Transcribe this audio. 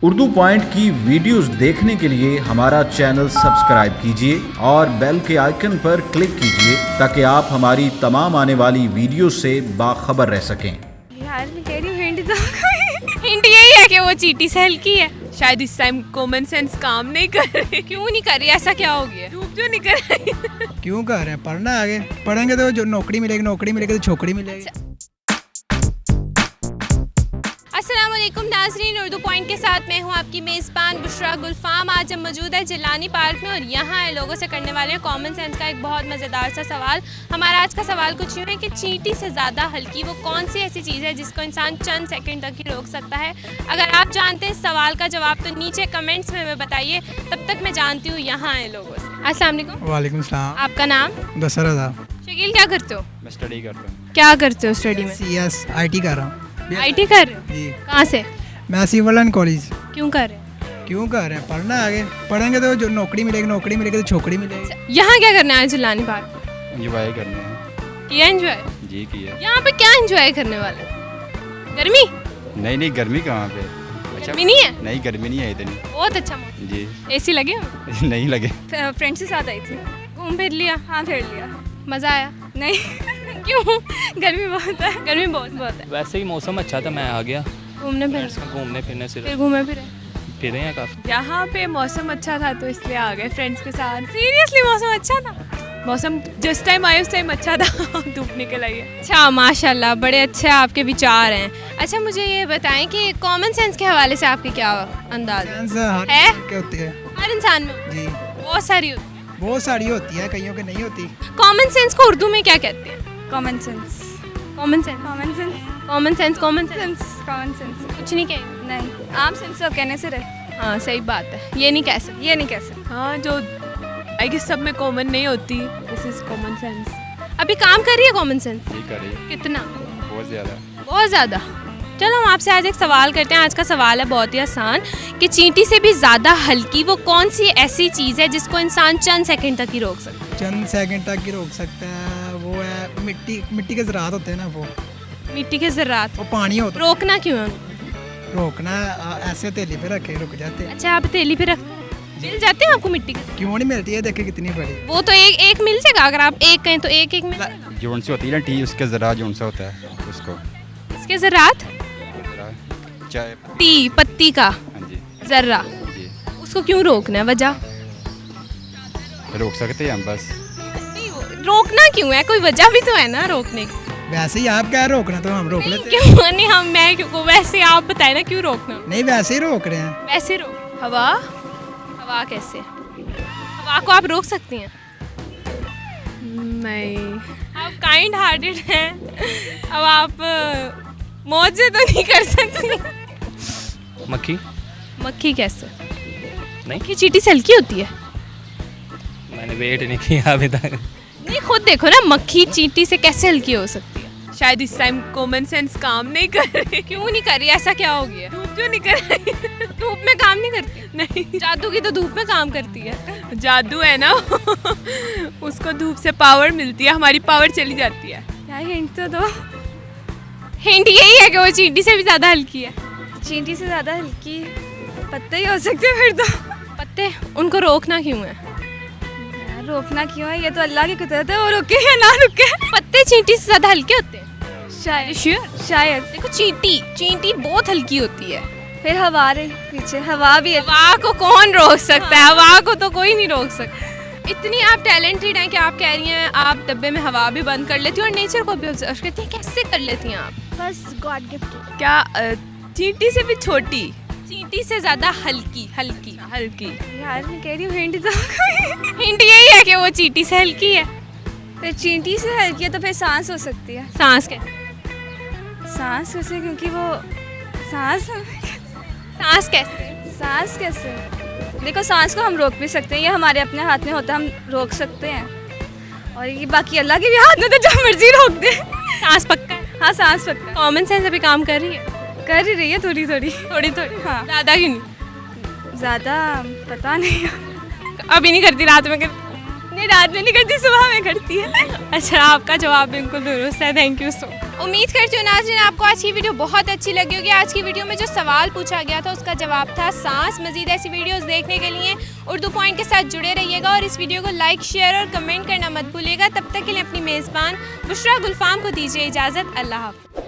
Urdu point की videos देखने के लिए हमारा चैनल सब्सक्राइब कीजिए और बेल के आइकन पर क्लिक कीजिए ताकि आप हमारी तमाम आने वाली वीडियो से बाखबर रह सकें। यार मैं कह रही हूँ हिंट दो। हिंट यही है कि वो चींटी से हल्की है। शायद इस टाइम कॉमन सेंस काम नहीं कर रही। क्यों नहीं कर रही? ऐसा क्या हो गया? धूप जो नहीं कर रही। क्यों कर रहे हैं? पढ़ना है आगे, पढ़ेंगे तो जो नौकरी मिलेगी तो छोकरी मिलेगी। अस्सलाम वालेकुम नाज़रीन, उर्दू पॉइंट के साथ मैं हूँ आपकी मेज़बान बुशरा गुलफाम। आज हम मौजूद है जिलानी पार्क में और यहाँ लोगों से करने वाले हैं कॉमन सेंस का एक बहुत मज़ेदार सा सवाल। हमारा आज का सवाल कुछ यूँ है कि चींटी से ज़्यादा हल्की वो कौन सी ऐसी चीज़ है जिसको इंसान चंद सेकंड तक ही रोक सकता है। अगर आप जानते हैं इस सवाल का जवाब तो नीचे कमेंट्स में हमें बताइए। तब तक मैं जानती हूँ यहाँ आए लोगों से। अस्सलाम वालेकुम। वालेकुम सलाम। आपका नाम? दशरथ। शकील, क्या करते हो? मैं स्टडी करता हूँ। क्या करते हो स्टडी में? CS IT कर रहा हूँ। IT कर रहे हो? जी। कहाँ से? मैं सिविल एंड कॉलेज। क्यों कर रहे हो? क्यों कर रहे हैं? पढ़ना है आगे, पढ़ेंगे तो जो नौकरी मिलेगी तो छोकरी मिलेगी। यहाँ क्या करना है जिलानी पार्क? एंजॉय करने हैं। किया एंजॉय? जी किया। यहाँ पे क्या एंजॉय करने वाले? गर्मी? नहीं गर्मी कहाँ पे? गर्मी नहीं है? नहीं गर्मी नहीं है इतनी। बहुत अच्छा मौसम। जी AC लगे हो? नहीं लगे। फ्रेंड्स के साथ आई थी। घूम फिर लिया? हाँ फिर लिया। मज़ा आया? नहीं। क्यों? गर्मी बहुत है। गर्मी बहुत है। वैसे ही मौसम अच्छा था, मैं आ गया घूमने फिर घूमने फिरने से। फिर घूमे फिरे हैं काफ़ी। यहाँ पे मौसम अच्छा था तो इसलिए आ गए फ्रेंड्स के साथ। सीरियसली मौसम अच्छा था? मौसम जिस टाइम आए उस टाइम अच्छा था। धूप निकल आई है। अच्छा, माशाल्लाह, बड़े अच्छे आपके विचार हैं। अच्छा मुझे ये बताएं कि कॉमन सेंस के हवाले से आपके क्या अंदाज है? क्या होती है? हर इंसान में जी बहुत सारी होती है। बहुत सारी होती है, कईयों के नहीं होती। कॉमन सेंस को उर्दू में क्या कहते हैं? Common sense. Common sense? Common sense. Common sense? Common sense? Sense common sense कुछ नहीं कहें? नहीं, आम सेंस तो कहने से रहे। हाँ सही बात है, ये नहीं कह सकते। ये नहीं कह सकते। हाँ, जो आई गेस सब में कॉमन नहीं होती। This is common sense. अभी काम कर रही है कॉमन सेंस? जी कर रही है। कितना? बहुत ज़्यादा। बहुत ज़्यादा। चलो हम आपसे आज एक सवाल करते हैं। आज का सवाल है बहुत ही आसान कि चींटी से भी ज़्यादा हल्की वो कौन सी ऐसी चीज़ है जिसको इंसान चंद सेकंड तक ही रोक सकता है? चंद सेकंड तक ही रोक सकता है। वो है मिट्टी के ज़रात होते हैं ना, वो मिट्टी के ज़रात। वो पानी होता रोकना क्यों है? है। रोकना ऐसे तेली पे रखे रुक जाते हैं। अच्छा, आप तेली पे रख मिल जाते हैं आपको मिट्टी के? क्यों नहीं मिलती है? देखे कितनी बड़ी। वो तो एक मिल जाएगा। अगर आप एक कहें तो एक मिल जाएगा। जोन से होती है ना टी, उसके ज़रा जोन सा होता है उसको। इसके ज़रात? चाय। टी पत्ती का हाँ जी। ज़र्रा। जी उसको क्यों रोकना है? वजह? रोक सकते हैं हम बस। रोकना क्यों है? कोई वजह भी तो है ना रोकने की। वैसे ही आप क्या रोकना, तो हम रोक लेते हैं। क्यों नहीं? हम मैं क्यों? वैसे आप बताए ना क्यों रोकना? नहीं, वैसे ही रोक रहे हैं। वैसे रोक। हवा? हवा कैसे? हवा को आप रोक सकती हैं? नहीं। आप काइंड हार्टेड हैं। अब आप मौजे तो नहीं कर सकती। मक्खी? मक्खी कैसे? नहीं, मक्खी चींटी से हल्की होती है? मैंने वेट नहीं किया अभी तक। नहीं, खुद देखो ना, मक्खी चींटी से कैसे हल्की हो सकती है? शायद इस टाइम कॉमन सेंस काम नहीं कर रही। क्यों नहीं कर रही? ऐसा क्या हो गया? धूप जो नहीं कर रही। धूप में काम नहीं करती? नहीं, जादू की तो धूप में काम करती है। जादू है ना। उसको धूप से पावर मिलती है, हमारी पावर चली जाती है। यार हिंट तो दो। हिंट यही है कि वो चींटी से भी ज्यादा हल्की है। चींटी से ज़्यादा हल्की पत्ते ही हो सकते फिर तो। पत्ते? उनको रोकना क्यों है? यार रोकना क्यों है? ये तो अल्लाह की कुदरत है, वो रुके या ना रुके। पत्ते चींटी से ज्यादा हल्के होते हैं? शायद। श्योर? शायद। देखो, चींटी बहुत हल्की होती है। फिर हवा रही पीछे, हवा भी है। हवा को कौन रोक सकता है? हवा को तो कोई नहीं रोक सकता। इतनी आप टैलेंटेड हैं कि आप कह रही हैं आप डब्बे में हवा भी बंद कर लेती हैं और नेचर को भी ऑब्जर्व करती हैं। कैसे कर लेती हैं आप? बस गॉड गिफ्ट। क्या चींटी से भी छोटी? चींटी से ज्यादा हल्की। हल्की। यार मैं कह रही हूँ हिंट दो। हिंट यही है कि वो चींटी से हल्की है। फिर चींटी से हल्की है तो फिर सांस हो सकती है। सांस कैसे? सांस कैसे? क्योंकि वो सांस कैसे? सांस कैसे? देखो, सांस को हम रोक भी सकते हैं, ये हमारे अपने हाथ में होता है, हम रोक सकते हैं। और ये बाकी अल्लाह के भी हाथ में, तो जो मर्जी रोक दे। सांस पक्का है? हाँ, सांस पक्का। कॉमन सेंस अभी काम कर रही है? कर ही रही है थोड़ी। थोड़ी। हाँ। ज्यादा क्यों नहीं? ज़्यादा पता नहीं। अभी नहीं करती, रात में कर? नहीं रात में नहीं करती, सुबह में करती है। अच्छा, आपका जवाब बिल्कुल दुरुस्त है, थैंक यू सो। उम्मीद करती हूँ नाज़रीन आपको आज की वीडियो बहुत अच्छी लगी होगी। आज की वीडियो में जो सवाल पूछा गया था उसका जवाब था सांस। मज़ीद ऐसी वीडियोस देखने के लिए उर्दू पॉइंट के साथ जुड़े रहिएगा और इस वीडियो को लाइक, शेयर और कमेंट करना मत भूलिएगा। तब तक के लिए अपनी मेज़बान बुशरा गुलफाम को दीजिए इजाज़त। अल्लाह हाफ़िज़।